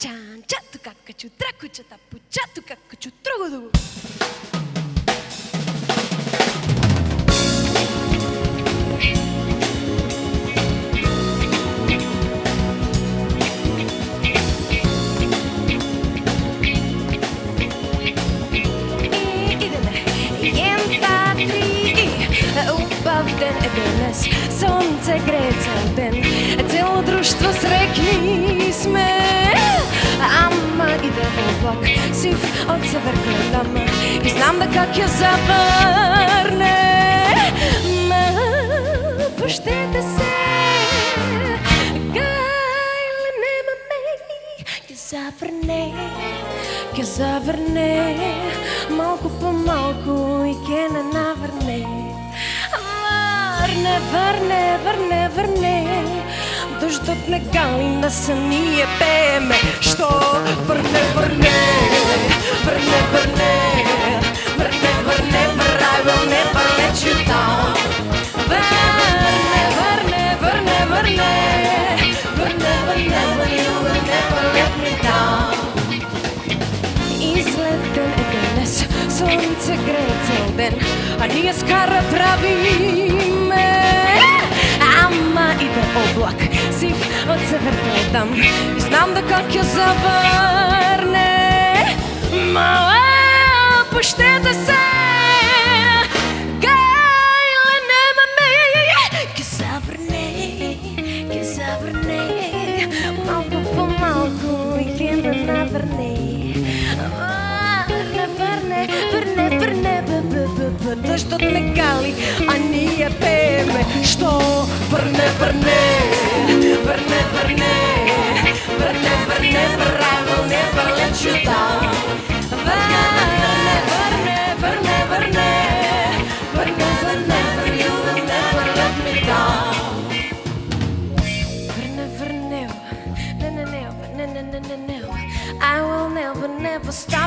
Chan chatu kakachu traku chatapu chatu kakachu trugudu. Убавден е денес, сонце грее цял ден, цяло дружство срекни сме. Ама иде облак, сив от север гледам и знам да как я завърне. Ма, пущете се, гайле нема ме, ке завърне, малко по малко и ке не навърне. Върне, дъждът не гали на самия пееме. Що върне, I will never let you down. Върне, you will never let me down. Излетен е денес, слънце грее цял ден, а ние с кара правиме. Ама иде облак, сив от север гледам и знам да как я завърне. Мала, пущете се, гайле нема ме, ке завърне, малко по малко и ке не навърне. Върне, дъждът не гали, а ние пееме. Що върне, I will never let you down. Върне, you will never let me down. Върне, I will never stop.